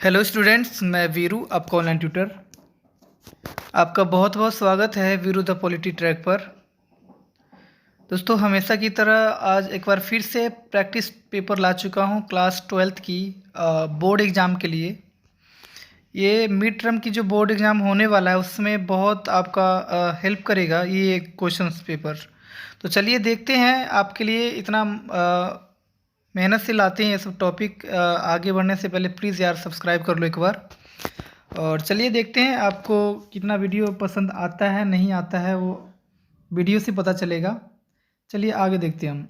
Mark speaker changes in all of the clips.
Speaker 1: Hello students, मैं वीरू, आपका online tutor. आपका बहुत बहुत स्वागत है वीरू द पॉलिटी ट्रैक पर। दोस्तों, हमेशा की तरह आज एक बार फिर से प्रैक्टिस पेपर ला चुका हूं क्लास 12th की बोर्ड एग्ज़ाम के लिए। ये मिड टर्म की जो बोर्ड एग्ज़ाम होने वाला है उसमें बहुत आपका हेल्प करेगा ये क्वेश्चंस पेपर। तो चलिए देखते हैं, आपके लिए इतना मेहनत से लाते हैं ये सब टॉपिक। आगे बढ़ने से पहले प्लीज़ यार सब्सक्राइब कर लो एक बार। और चलिए देखते हैं आपको कितना वीडियो पसंद आता है नहीं आता है, वो वीडियो से पता चलेगा। चलिए आगे देखते हैं हम।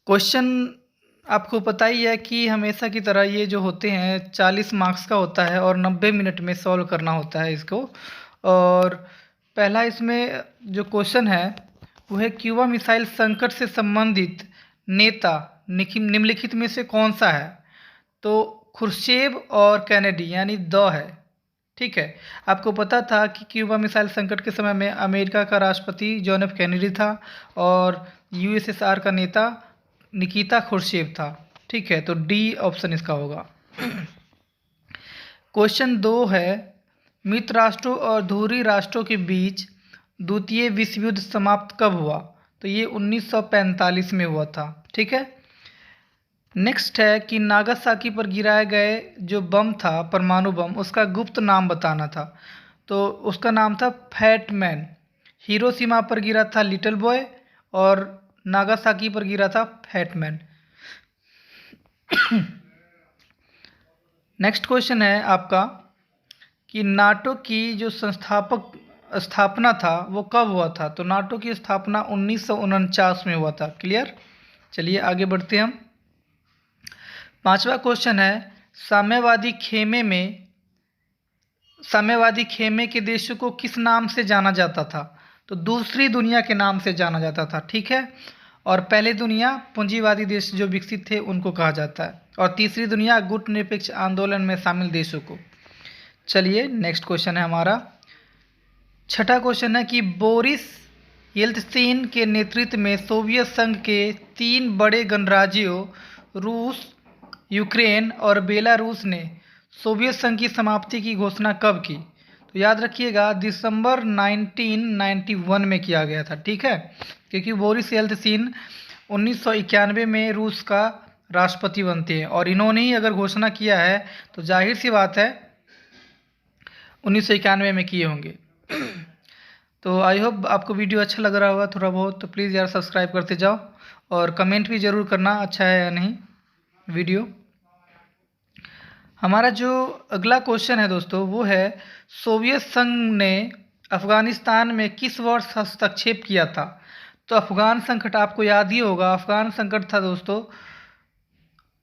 Speaker 1: क्वेश्चन आपको पता ही है कि हमेशा की तरह ये जो होते हैं 40 मार्क्स का होता है और 90 मिनट में सॉल्व करना होता है इसको। और पहला इसमें जो क्वेश्चन है वो है, क्यूबा मिसाइल संकट से संबंधित नेता निम्नलिखित में से कौन सा है? तो खुर्शेव और कैनेडी यानी द है। ठीक है, आपको पता था कि क्यूबा मिसाइल संकट के समय में अमेरिका का राष्ट्रपति जॉन एफ कैनेडी था और यूएसएसआर का नेता निकिता खुर्शेव था। ठीक है, तो डी ऑप्शन इसका होगा। क्वेश्चन 2 है, मित्र राष्ट्रों और धुरी राष्ट्रों के बीच द्वितीय विश्व युद्ध समाप्त कब हुआ? तो ये 1945 में हुआ था। ठीक है, नेक्स्ट है कि नागासाकी पर गिराए गए जो बम था, परमाणु बम, उसका गुप्त नाम बताना था। तो उसका नाम था फैट मैन। हिरोशिमा पर गिरा था लिटिल बॉय और नागासाकी पर गिरा था फैट मैन। नेक्स्ट क्वेश्चन है आपका कि नाटो की जो स्थापना था वो कब हुआ था? तो नाटो की स्थापना 1949 में हुआ था। क्लियर, चलिए आगे बढ़ते हैं हम। पांचवा क्वेश्चन है, साम्यवादी खेमे के देशों को किस नाम से जाना जाता था? तो दूसरी दुनिया के नाम से जाना जाता था। ठीक है, और पहले दुनिया पूंजीवादी देश जो विकसित थे उनको कहा जाता है, और तीसरी दुनिया गुटनिरपेक्ष आंदोलन में शामिल देशों को। चलिए नेक्स्ट क्वेश्चन है हमारा। छठा क्वेश्चन है कि बोरिस येल्त्सिन के नेतृत्व में सोवियत संघ के 3 बड़े गणराज्यों रूस, यूक्रेन और बेलारूस ने सोवियत संघ की समाप्ति की घोषणा कब की? तो याद रखिएगा, दिसंबर 1991 में किया गया था। ठीक है, क्योंकि बोरिस येल्त्सिन 1991 में रूस का राष्ट्रपति बनते हैं और इन्होंने ही अगर घोषणा किया है तो जाहिर सी बात है 1991 में किए होंगे। तो आई होप आपको वीडियो अच्छा लग रहा होगा थोड़ा बहुत, तो प्लीज़ यार सब्सक्राइब करते जाओ और कमेंट भी ज़रूर करना अच्छा है या नहीं वीडियो। हमारा जो अगला क्वेश्चन है दोस्तों वो है, सोवियत संघ ने अफ़गानिस्तान में किस वर्ष हस्तक्षेप किया था? तो अफ़गान संकट आपको याद ही होगा, अफ़गान संकट था दोस्तों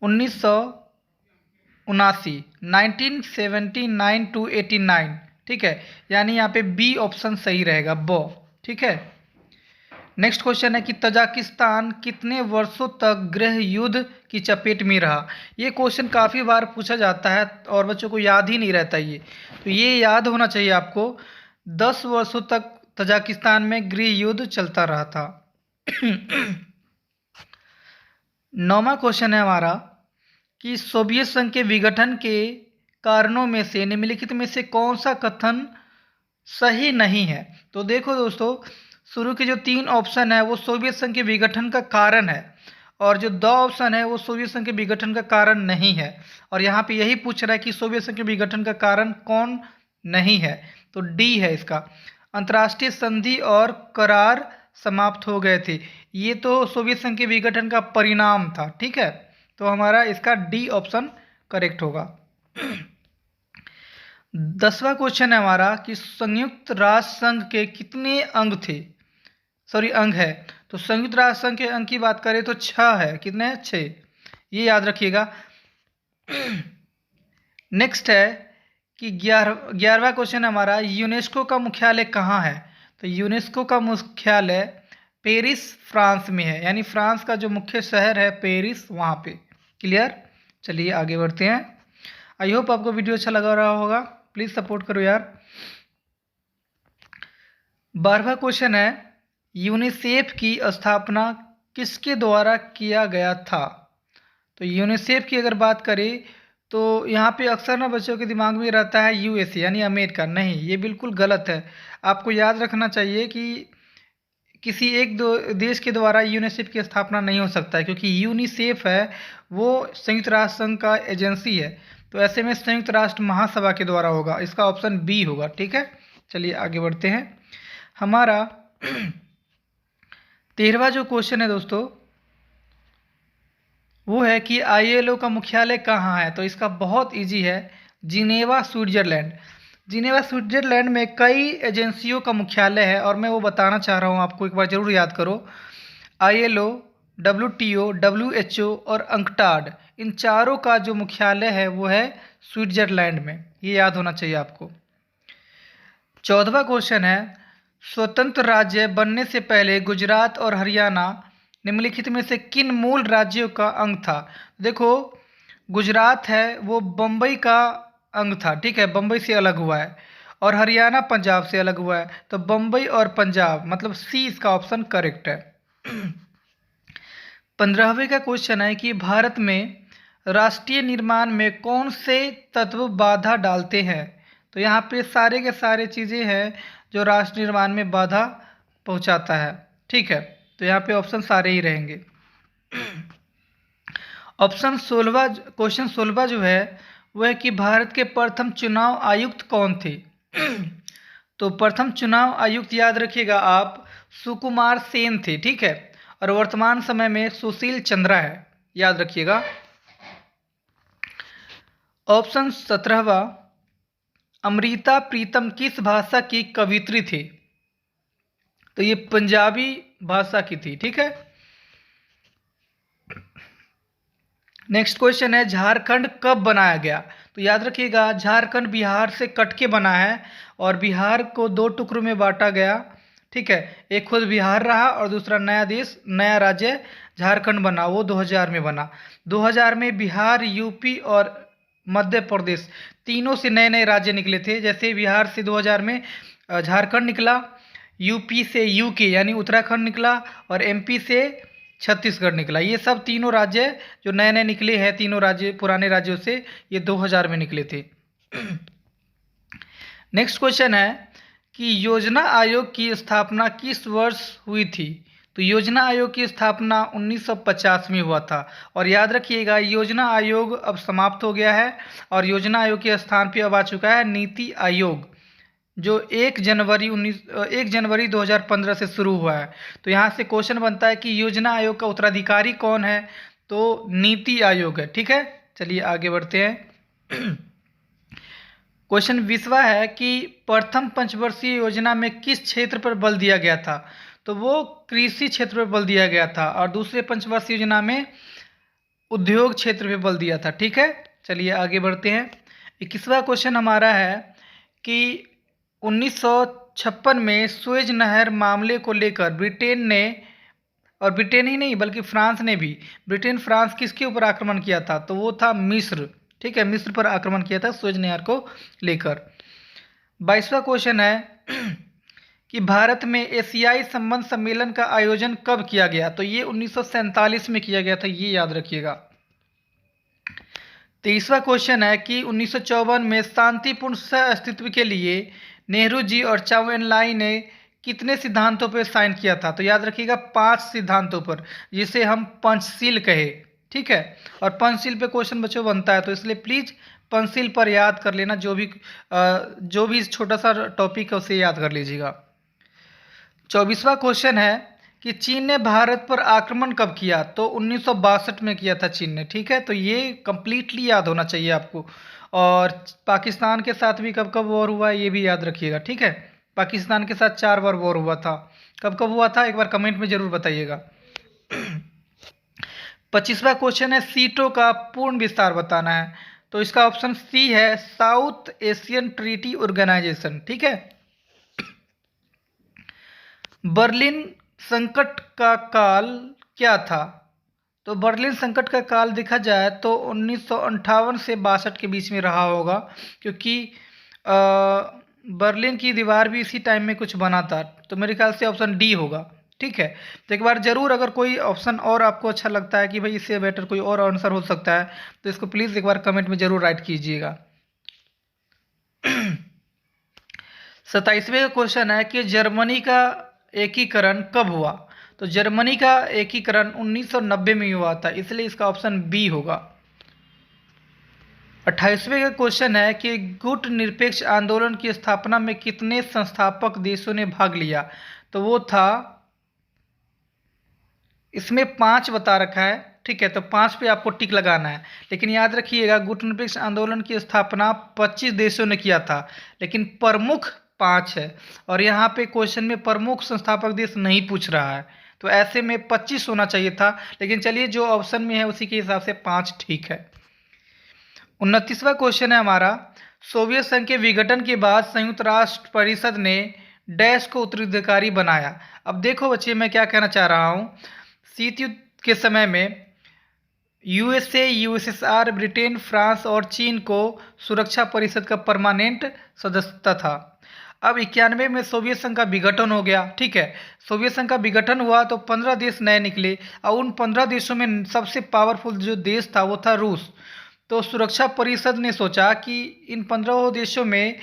Speaker 1: 1979 टू 89। ठीक है, यानी यहाँ पे बी ऑप्शन सही रहेगा, ब। ठीक है, नेक्स्ट क्वेश्चन है कि तजाकिस्तान कितने वर्षों तक गृह युद्ध की चपेट में रहा? ये क्वेश्चन काफ़ी बार पूछा जाता है और बच्चों को याद ही नहीं रहता ये, तो ये याद होना चाहिए आपको। 10 वर्षों तक तजाकिस्तान में गृह युद्ध चलता रहा था। 9वां क्वेश्चन है हमारा कि सोवियत संघ के विघटन के कारणों में से निम्नलिखित में से कौन सा कथन सही नहीं है? तो देखो दोस्तों, शुरू के जो 3 ऑप्शन है वो सोवियत संघ के विघटन का कारण है, और जो 2 ऑप्शन है वो सोवियत संघ के विघटन का कारण नहीं है। और यहाँ पे यही पूछ रहा है कि सोवियत संघ के विघटन का कारण कौन नहीं है? तो डी है इसका, अंतर्राष्ट्रीय संधि और करार समाप्त हो गए थे। ये तो सोवियत संघ के विघटन का परिणाम था। ठीक है, तो हमारा इसका डी ऑप्शन करेक्ट होगा। 10वां क्वेश्चन है हमारा कि संयुक्त राष्ट्र संघ के कितने अंग है? तो संयुक्त राष्ट्र संघ के अंग की बात करें तो 6 है। कितने हैं? 6, ये याद रखिएगा। नेक्स्ट है कि 11वां क्वेश्चन हमारा, यूनेस्को का मुख्यालय कहाँ है? तो यूनेस्को का मुख्यालय पेरिस, फ्रांस में है, यानी फ्रांस का जो मुख्य शहर है पेरिस, वहाँ पे। क्लियर, चलिए आगे बढ़ते हैं। आई होप आपको वीडियो अच्छा लगा रहा होगा, प्लीज़ सपोर्ट करो यार। 12वां क्वेश्चन है, यूनिसेफ की स्थापना किसके द्वारा किया गया था? तो यूनिसेफ की अगर बात करें तो यहाँ पे अक्सर ना बच्चों के दिमाग में रहता है यूएसए यानी अमेरिका। नहीं, ये बिल्कुल गलत है। आपको याद रखना चाहिए कि किसी एक दो देश के द्वारा यूनिसेफ की स्थापना नहीं हो सकता है, क्योंकि यूनिसेफ है वो संयुक्त राष्ट्र संघ का एजेंसी है। तो ऐसे में संयुक्त राष्ट्र महासभा के द्वारा होगा। इसका ऑप्शन बी होगा। ठीक है, चलिए आगे बढ़ते हैं। हमारा 13वां जो क्वेश्चन है दोस्तों, वो है कि आईएलओ का मुख्यालय कहाँ है। तो इसका बहुत इजी है, जिनेवा स्विट्जरलैंड। जिनेवा स्विट्जरलैंड में कई एजेंसियों का मुख्यालय है, और मैं वो बताना चाह रहा हूँ आपको, एक बार ज़रूर याद करो। आईएलओ, डब्ल्यूटीओ, डब्ल्यूएचओ और अंकटाड, इन चारों का जो मुख्यालय है वो है स्विट्जरलैंड में। ये याद होना चाहिए आपको। 14वां क्वेश्चन है, स्वतंत्र राज्य बनने से पहले गुजरात और हरियाणा निम्नलिखित में से किन मूल राज्यों का अंग था। देखो, गुजरात है वो बम्बई का अंग था। ठीक है, बम्बई से अलग हुआ है। और हरियाणा पंजाब से अलग हुआ है। तो बम्बई और पंजाब, मतलब सी इसका ऑप्शन करेक्ट है। 15वें का क्वेश्चन है कि भारत में राष्ट्रीय निर्माण में कौन से तत्व बाधा डालते हैं। तो यहाँ पे सारे के सारे चीज़ें हैं जो राष्ट्र निर्माण में बाधा पहुँचाता है। ठीक है, तो यहाँ पे ऑप्शन सारे ही रहेंगे। ऑप्शन 16, क्वेश्चन 16 जो है वो है कि भारत के प्रथम चुनाव आयुक्त कौन थे। तो प्रथम चुनाव आयुक्त याद रखिएगा आप, सुकुमार सेन थे। ठीक है, और वर्तमान समय में सुशील चंद्रा है, याद रखिएगा। ऑप्शन 17वां, अमृता प्रीतम किस भाषा की कवित्री थी। तो ये पंजाबी भाषा की थी। ठीक है, नेक्स्ट क्वेश्चन है, झारखंड कब बनाया गया। तो याद रखिएगा, झारखंड बिहार से कट के बना है, और बिहार को दो टुकड़ों में बांटा गया। ठीक है, एक खुद बिहार रहा और दूसरा नया देश, नया राज्य झारखंड बना, वो 2000 में बना। 2000 में बिहार, यूपी और मध्य प्रदेश तीनों से नए नए राज्य निकले थे। जैसे बिहार से 2000 में झारखंड निकला, यूपी से यूके यानी उत्तराखंड निकला, और एमपी से छत्तीसगढ़ निकला। ये सब तीनों राज्य जो नए नए निकले हैं, तीनों राज्य पुराने राज्यों से, ये 2000 में निकले थे। नेक्स्ट क्वेश्चन है कि योजना आयोग की स्थापना किस वर्ष हुई थी। तो योजना आयोग की स्थापना 1950 में हुआ था। और याद रखिएगा, योजना आयोग अब समाप्त हो गया है, और योजना आयोग के स्थान पे अब आ चुका है नीति आयोग, जो 1 जनवरी 2015 से शुरू हुआ है। तो यहाँ से क्वेश्चन बनता है कि योजना आयोग का उत्तराधिकारी कौन है। तो नीति आयोग है। ठीक है, चलिए आगे बढ़ते हैं। क्वेश्चन 20वां है कि प्रथम पंचवर्षीय योजना में किस क्षेत्र पर बल दिया गया था। तो वो कृषि क्षेत्र पर बल दिया गया था, और दूसरे पंचवर्षीय योजना में उद्योग क्षेत्र पर बल दिया था। ठीक है, चलिए आगे बढ़ते हैं। 21वां क्वेश्चन हमारा है कि 1956 में सुएज नहर मामले को लेकर ब्रिटेन ने, और ब्रिटेन ही नहीं बल्कि फ्रांस ने भी, फ्रांस किसके ऊपर आक्रमण किया था। तो वो था मिस्र। ठीक है, मिस्र पर आक्रमण किया था सुएज नहर को लेकर। 22वां क्वेश्चन है कि भारत में एशियाई संबंध सम्मेलन का आयोजन कब किया गया। तो ये 1947 में किया गया था, ये याद रखिएगा। 23वां क्वेश्चन है कि 1954 में शांतिपूर्ण सह अस्तित्व के लिए नेहरू जी और चाउ एन लाई ने कितने सिद्धांतों पर साइन किया था। तो याद रखिएगा 5 सिद्धांतों पर, जिसे हम पंचशील कहे। ठीक है, और पंचशील पे क्वेश्चन बच्चों बनता है, तो इसलिए प्लीज पंचशील पर याद कर लेना। जो भी छोटा सा टॉपिक है उसे याद कर लीजिएगा। 24वां क्वेश्चन है कि चीन ने भारत पर आक्रमण कब किया। तो 1962 में किया था चीन ने। ठीक है, तो ये कंप्लीटली याद होना चाहिए आपको। और पाकिस्तान के साथ भी कब कब वॉर हुआ ये भी याद रखिएगा। ठीक है, पाकिस्तान के साथ 4 बार वॉर हुआ था। कब कब हुआ था एक बार कमेंट में जरूर बताइएगा। 25वां क्वेश्चन है, सीटों का पूर्ण विस्तार बताना है। तो इसका ऑप्शन सी है, साउथ एशियन ट्रीटी ऑर्गेनाइजेशन। ठीक है, बर्लिन संकट का काल क्या था। तो बर्लिन संकट का काल देखा जाए तो 1958 से 62 के बीच में रहा होगा, क्योंकि बर्लिन की दीवार भी इसी टाइम में कुछ बना था। तो मेरे ख्याल से ऑप्शन डी होगा। ठीक है। तो एक बार ज़रूर, अगर कोई ऑप्शन और आपको अच्छा लगता है कि भाई इससे बेटर कोई और आंसर हो सकता है, तो इसको प्लीज़ एक बार कमेंट में ज़रूर राइट कीजिएगा। 27वें का क्वेश्चन है कि जर्मनी का एकीकरण कब हुआ? तो जर्मनी का एकीकरण 1990 में हुआ था, इसलिए इसका ऑप्शन बी होगा। 28वें का क्वेश्चन है कि गुट निरपेक्ष आंदोलन की स्थापना में कितने संस्थापक देशों ने भाग लिया? तो वो था, इसमें 5 बता रखा है, ठीक है, तो 5 पे आपको टिक लगाना है। लेकिन याद रखिएगा, गुटनिरपेक्ष आंदोलन की स्थापना 25 देशों ने किया था, लेकिन प्रमुख 5 है, और यहाँ पे क्वेश्चन में प्रमुख संस्थापक देश नहीं पूछ रहा है, तो ऐसे में 25 होना चाहिए था। लेकिन चलिए, जो ऑप्शन में है उसी के हिसाब से 5 ठीक है। 29वां क्वेश्चन है हमारा, सोवियत संघ के विघटन के बाद संयुक्त राष्ट्र परिषद ने डैश को उत्तराधिकारी बनाया। अब देखो बच्चे, मैं क्या कहना चाह रहा हूँ, शीत युद्ध के समय में यूएसए, यूएसएसआर, ब्रिटेन, फ्रांस और चीन को सुरक्षा परिषद का परमानेंट सदस्यता था। अब 91 में सोवियत संघ का विघटन हो गया, ठीक है। सोवियत संघ का विघटन हुआ तो 15 देश नए निकले, और उन 15 देशों में सबसे पावरफुल जो देश था वो था रूस। तो सुरक्षा परिषद ने सोचा कि इन 15 देशों में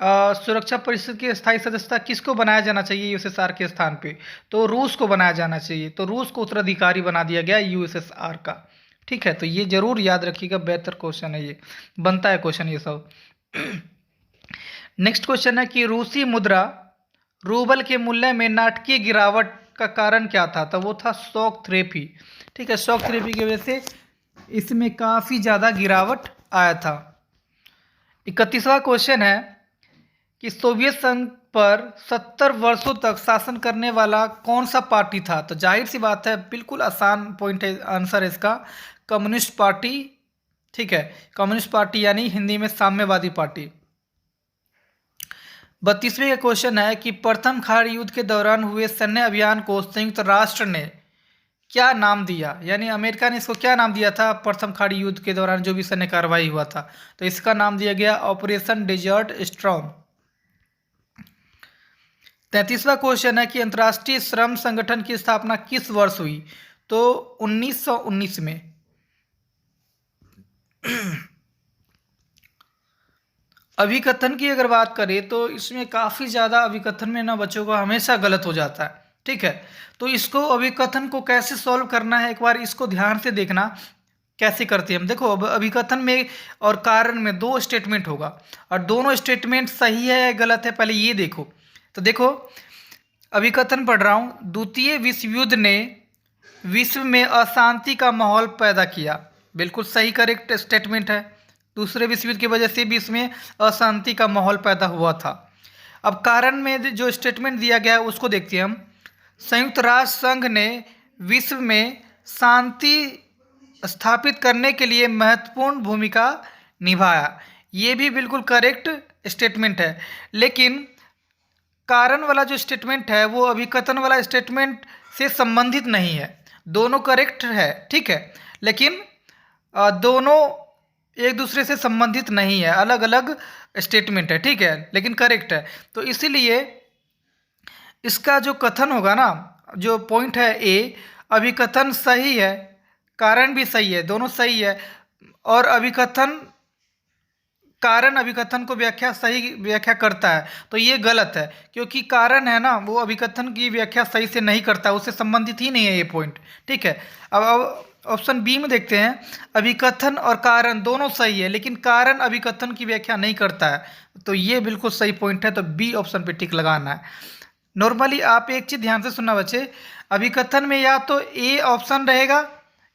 Speaker 1: सुरक्षा परिषद की स्थायी सदस्यता किसको बनाया जाना चाहिए यूएसएसआर के स्थान पे? तो रूस को बनाया जाना चाहिए, तो रूस को उत्तराधिकारी बना दिया गया यूएसएसआर का, ठीक है। तो ये जरूर याद रखिएगा, बेहतर क्वेश्चन है, ये बनता है क्वेश्चन ये सब। नेक्स्ट क्वेश्चन है कि रूसी मुद्रा रूबल के मूल्य में नाटकीय गिरावट का कारण क्या था? तो वो था शॉक थेरेपी, ठीक है। शॉक थेरेपी की वजह से इसमें काफ़ी ज़्यादा गिरावट आया था। 31वां क्वेश्चन है कि सोवियत संघ पर 70 वर्षों तक शासन करने वाला कौन सा पार्टी था? तो जाहिर सी बात है, बिल्कुल आसान पॉइंट है आंसर इसका, कम्युनिस्ट पार्टी, ठीक है। कम्युनिस्ट पार्टी यानी हिंदी में साम्यवादी पार्टी। 32वें का क्वेश्चन है कि प्रथम खाड़ी युद्ध के दौरान हुए सैन्य अभियान को संयुक्त राष्ट्र ने क्या नाम दिया? यानी अमेरिका ने इसको क्या नाम दिया था प्रथम खाड़ी युद्ध के दौरान जो भी सैन्य कार्रवाई हुआ था? तो इसका नाम दिया गया ऑपरेशन डेजर्ट स्टॉर्म। 33वां क्वेश्चन है कि अंतर्राष्ट्रीय श्रम संगठन की स्थापना किस वर्ष हुई? तो 1919 में। अभिकथन की अगर बात करें तो इसमें काफ़ी ज़्यादा अभिकथन में ना बच्चों को हमेशा गलत हो जाता है, ठीक है। तो इसको अभिकथन को कैसे सॉल्व करना है, एक बार इसको ध्यान से देखना कैसे करते हैं हम। देखो, अब अभिकथन में और कारण में 2 स्टेटमेंट होगा, और दोनों स्टेटमेंट सही है या गलत है पहले ये देखो। तो देखो, अभिकथन पढ़ रहा हूँ, द्वितीय विश्व युद्ध ने विश्व में अशांति का माहौल पैदा किया, बिल्कुल सही करेक्ट स्टेटमेंट है। दूसरे विश्व युद्ध की वजह से भी इसमें अशांति का माहौल पैदा हुआ था। अब कारण में जो स्टेटमेंट दिया गया है उसको देखते हैं हम। संयुक्त राष्ट्र संघ ने विश्व में शांति स्थापित करने के लिए महत्वपूर्ण भूमिका निभाया, ये भी बिल्कुल करेक्ट स्टेटमेंट है। लेकिन कारण वाला जो स्टेटमेंट है वो अभिकथन वाला स्टेटमेंट से संबंधित नहीं है। दोनों करेक्ट है, ठीक है, लेकिन दोनों एक दूसरे से संबंधित नहीं है, अलग अलग स्टेटमेंट है, ठीक है, लेकिन करेक्ट है। तो इसीलिए इसका जो कथन होगा ना, जो पॉइंट है ए, अभिकथन सही है, कारण भी सही है, दोनों सही है। और अभिकथन, कारण अभिकथन को सही व्याख्या करता है, तो ये गलत है, क्योंकि कारण है ना वो अभिकथन की व्याख्या सही से नहीं करता, उससे संबंधित ही नहीं है ये पॉइंट, ठीक है। अब ऑप्शन बी में देखते हैं, अभिकथन और कारण दोनों सही है, लेकिन कारण अभिकथन की व्याख्या नहीं करता है, तो ये बिल्कुल सही पॉइंट है, तो बी ऑप्शन पे टिक लगाना है। नॉर्मली आप एक चीज़ ध्यान से सुनना बच्चे, अभिकथन में या तो ए ऑप्शन रहेगा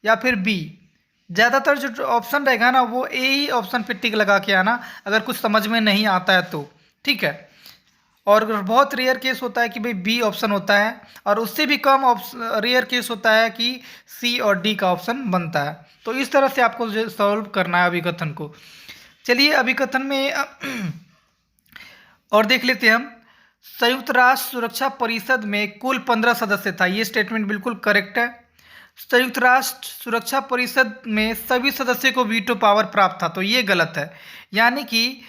Speaker 1: या फिर बी, ज़्यादातर जो ऑप्शन रहेगा ना वो ए ही ऑप्शन पे टिक लगा के आना अगर कुछ समझ में नहीं आता है तो, ठीक है। और बहुत रेयर केस होता है कि भाई बी ऑप्शन होता है, और उससे भी कम रेयर केस होता है कि सी और डी का ऑप्शन बनता है। तो इस तरह से आपको सॉल्व करना है अभिकथन को। चलिए अभिकथन में और देख लेते हैं हम। संयुक्त राष्ट्र सुरक्षा परिषद में कुल 15 सदस्य था, ये स्टेटमेंट बिल्कुल करेक्ट है। संयुक्त राष्ट्र सुरक्षा परिषद में सभी सदस्यों को वीटो पावर प्राप्त था, तो ये गलत है। यानी कि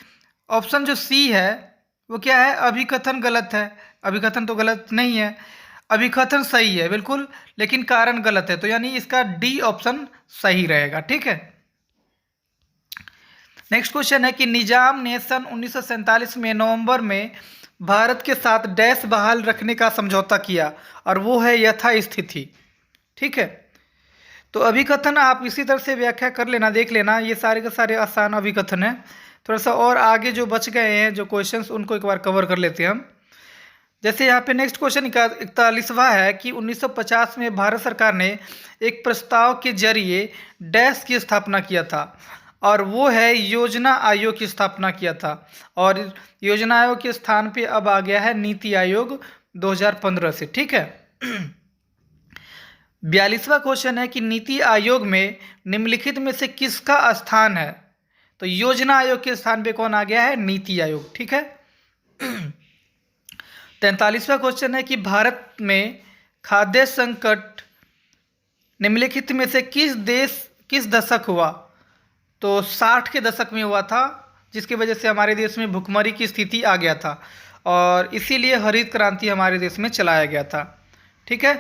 Speaker 1: ऑप्शन जो सी है वो क्या है, अभिकथन गलत है, अभिकथन तो गलत नहीं है। अभिकथन सही है बिल्कुल, लेकिन कारण गलत है, तो यानी इसका डी ऑप्शन सही रहेगा। ठीक है। नेक्स्ट क्वेश्चन है कि निजाम ने सन 1947 में नवंबर में भारत के साथ डैश बहाल रखने का समझौता किया, और वो है यथास्थिति। ठीक है। तो अभिकथन आप इसी तरह से व्याख्या कर लेना, देख लेना, ये सारे के सारे आसान अभिकथन है। थोड़ा सा और आगे जो बच गए हैं जो क्वेश्चंस, उनको एक बार कवर कर लेते हैं हम। जैसे यहाँ पे नेक्स्ट क्वेश्चन 41वां है कि 1950 में भारत सरकार ने एक प्रस्ताव के जरिए डैश की स्थापना किया था, और वो है योजना आयोग की स्थापना किया था, और योजना आयोग के स्थान पे अब आ गया है नीति आयोग 2015 से। ठीक है। 42वां क्वेश्चन है कि नीति आयोग में निम्नलिखित में से किसका स्थान है? तो योजना आयोग के स्थान पे कौन आ गया है? नीति आयोग। ठीक है। 43वां क्वेश्चन है कि भारत में खाद्य संकट निम्नलिखित में से किस दशक हुआ? तो 60 के दशक में हुआ था, जिसकी वजह से हमारे देश में भुखमरी की स्थिति आ गया था, और इसीलिए हरित क्रांति हमारे देश में चलाया गया था। ठीक है।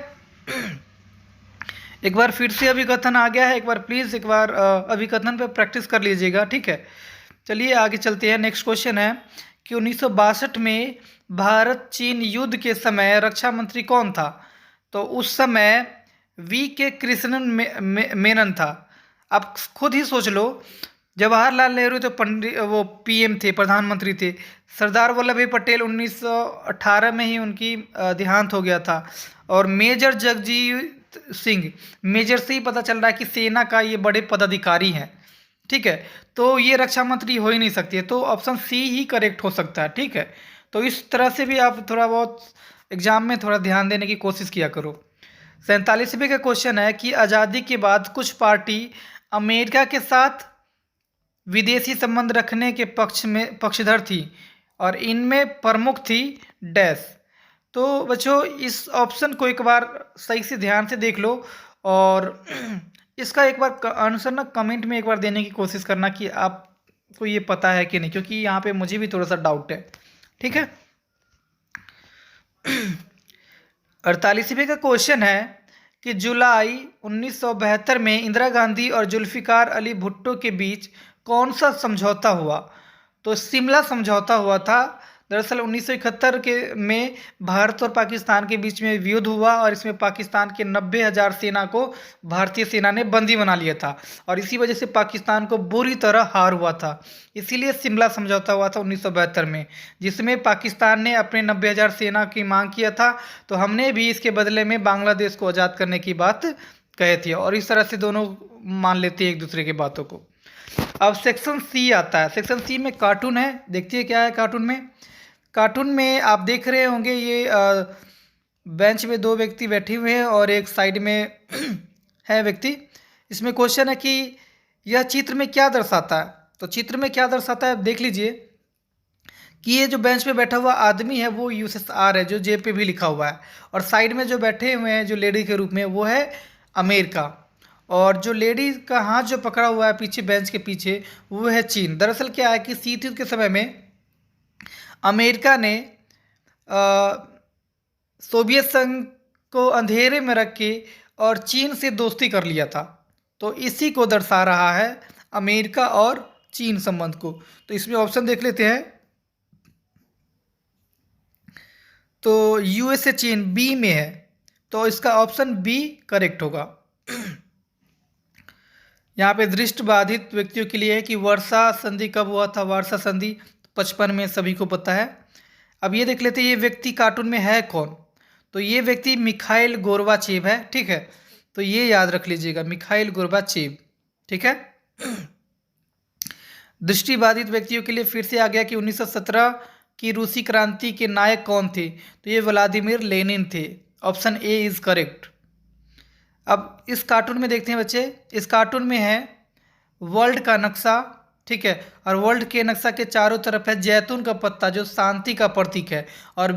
Speaker 1: एक बार फिर से अभिकथन आ गया है, एक बार प्लीज़ एक बार अभिकथन पे प्रैक्टिस कर लीजिएगा। ठीक है। चलिए आगे चलते हैं। नेक्स्ट क्वेश्चन है कि 1962 में भारत चीन युद्ध के समय रक्षा मंत्री कौन था? तो उस समय V.K. कृष्णन मेनन था। आप खुद ही सोच लो, जवाहरलाल नेहरू तो वो PM थे, प्रधानमंत्री थे। सरदार वल्लभ भाई पटेल 1918 में ही उनकी देहांत हो गया था, और मेजर जगजीत सिंह, मेजर से ही पता चल रहा है कि सेना का ये बड़े पदाधिकारी हैं। ठीक है। तो ये रक्षा मंत्री हो ही नहीं सकती है, तो ऑप्शन सी ही करेक्ट हो सकता है। ठीक है। तो इस तरह से भी आप थोड़ा बहुत एग्जाम में थोड़ा ध्यान देने की कोशिश किया करो। 47वें का क्वेश्चन है कि आज़ादी के बाद कुछ पार्टी अमेरिका के साथ विदेशी संबंध रखने के पक्षधर थी, और इनमें प्रमुख थी डैश। तो बच्चों इस ऑप्शन को एक बार सही से ध्यान से देख लो, और इसका एक बार आंसर ना कमेंट में एक बार देने की कोशिश करना कि आपको ये पता है कि नहीं, क्योंकि यहाँ पे मुझे भी थोड़ा सा डाउट है। ठीक है। 48वें का क्वेश्चन है कि जुलाई 1972 में इंदिरा गांधी और जुल्फिकार अली भुट्टो के बीच कौन सा समझौता हुआ? तो शिमला समझौता हुआ था। दरअसल 1971 के में भारत और पाकिस्तान के बीच में युद्ध हुआ, और इसमें पाकिस्तान के 90,000 सेना को भारतीय सेना ने बंदी बना लिया था, और इसी वजह से पाकिस्तान को बुरी तरह हार हुआ था। इसीलिए शिमला समझौता हुआ था 1972 में, जिसमें पाकिस्तान ने अपने 90,000 सेना की मांग किया था, तो हमने भी इसके बदले में बांग्लादेश को आज़ाद करने की बात कही थी, और इस तरह से दोनों मान लेते हैं एक दूसरे की बातों को। अब सेक्शन सी आता है। सेक्शन सी में कार्टून है, देखिए क्या है कार्टून में। कार्टून में आप देख रहे होंगे ये बेंच में 2 व्यक्ति बैठे हुए हैं, और एक साइड में है व्यक्ति। इसमें क्वेश्चन है कि यह चित्र में क्या दर्शाता है? तो चित्र में क्या दर्शाता है देख लीजिए कि ये जो बेंच पे बैठा हुआ आदमी है वो USSR है, जो जेब पे भी लिखा हुआ है, और साइड में जो बैठे हुए हैं जो लेडी के रूप में, वो है अमेरिका, और जो लेडी का हाथ जो पकड़ा हुआ है पीछे बेंच के पीछे, वो है चीन। दरअसल क्या है कि शीत युद्ध के समय में अमेरिका ने सोवियत संघ को अंधेरे में रख के और चीन से दोस्ती कर लिया था, तो इसी को दर्शा रहा है अमेरिका और चीन संबंध को। तो इसमें ऑप्शन देख लेते हैं। तो USA चीन बी में है, तो इसका ऑप्शन बी करेक्ट होगा। यहाँ पे दृष्टिबाधित व्यक्तियों के लिए है कि वर्षा संधि कब हुआ था? वर्षा संधि 55 में, सभी को पता है। अब ये देख लेते हैं ये व्यक्ति कार्टून में है कौन? तो ये व्यक्ति मिखाइल गोर्बाचेव है। ठीक है। तो ये याद रख लीजिएगा, मिखाइल गोर्बाचेव। ठीक है। दृष्टिबाधित व्यक्तियों के लिए फिर से आ गया कि 1917 की रूसी क्रांति के नायक कौन थे? तो ये व्लादिमीर लेनिन थे। Option A is correct. अब इस कार्टून में देखते हैं बच्चे, इस कार्टून में है वर्ल्ड का नक्शा। ठीक है। और वर्ल्ड के नक्शा के चारों तरफ है जैतून का पत्ता, जो शांति का प्रतीक है, और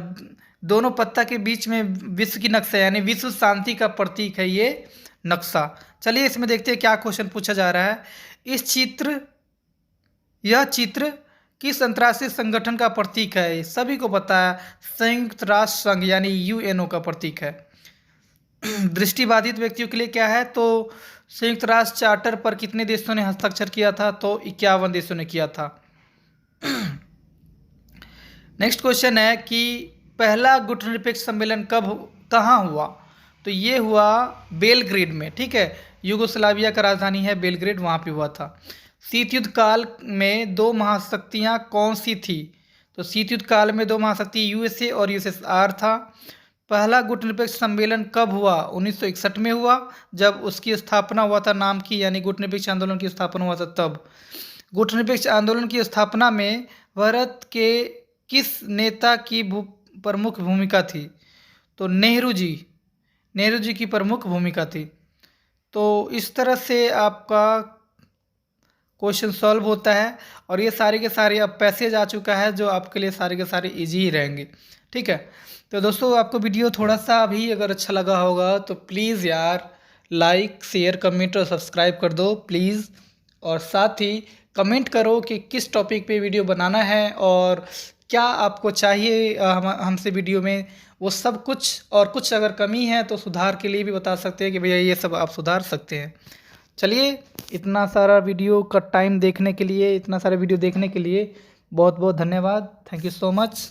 Speaker 1: दोनों पत्ता के बीच में विश्व की नक्शा, यानी विश्व शांति का प्रतीक है ये नक्शा। चलिए इसमें देखते हैं क्या क्वेश्चन पूछा जा रहा है। यह चित्र किस अंतर्राष्ट्रीय संगठन का प्रतीक है? ये सभी को पता है, संयुक्त राष्ट्र संघ यानी यूएनओ का प्रतीक है। दृष्टिबाधित व्यक्तियों के लिए क्या है? तो संयुक्त राष्ट्र चार्टर पर कितने देशों ने हस्ताक्षर किया था? तो 51 देशों ने किया था। नेक्स्ट क्वेश्चन है कि पहला गुटनिरपेक्ष सम्मेलन कहाँ हुआ? तो ये हुआ बेलग्रेड में, ठीक है। यूगोस्लाविया का राजधानी है बेलग्रेड, वहाँ पे हुआ था। शीत युद्ध काल में दो महाशक्तियाँ कौन सी थी? तो शीत युद्ध काल में दो महाशक्ति यूएसए और यूएसएसआर था। पहला गुटनिरपेक्ष सम्मेलन कब हुआ? 1961 में हुआ, जब उसकी स्थापना हुआ था नाम की, यानी गुटनिरपेक्ष आंदोलन की स्थापना हुआ था तब। गुटनिरपेक्ष आंदोलन की स्थापना में भारत के किस नेता की प्रमुख भूमिका थी? तो नेहरू जी की प्रमुख भूमिका थी। तो इस तरह से आपका क्वेश्चन सॉल्व होता है, और ये सारे के सारे अब पैसेज आ चुका है जो आपके लिए सारे के सारे इजी ही रहेंगे, ठीक है। तो दोस्तों आपको वीडियो थोड़ा सा भी अगर अच्छा लगा होगा तो प्लीज़ यार लाइक शेयर कमेंट और सब्सक्राइब कर दो प्लीज़, और साथ ही कमेंट करो कि किस टॉपिक पे वीडियो बनाना है और क्या आपको चाहिए हमसे वीडियो में, वो सब कुछ। और कुछ अगर कमी है तो सुधार के लिए भी बता सकते हैं कि भैया ये सब आप सुधार सकते हैं। चलिए, इतना सारा वीडियो का टाइम देखने के लिए, इतना सारा वीडियो देखने के लिए बहुत बहुत धन्यवाद। Thank you so much.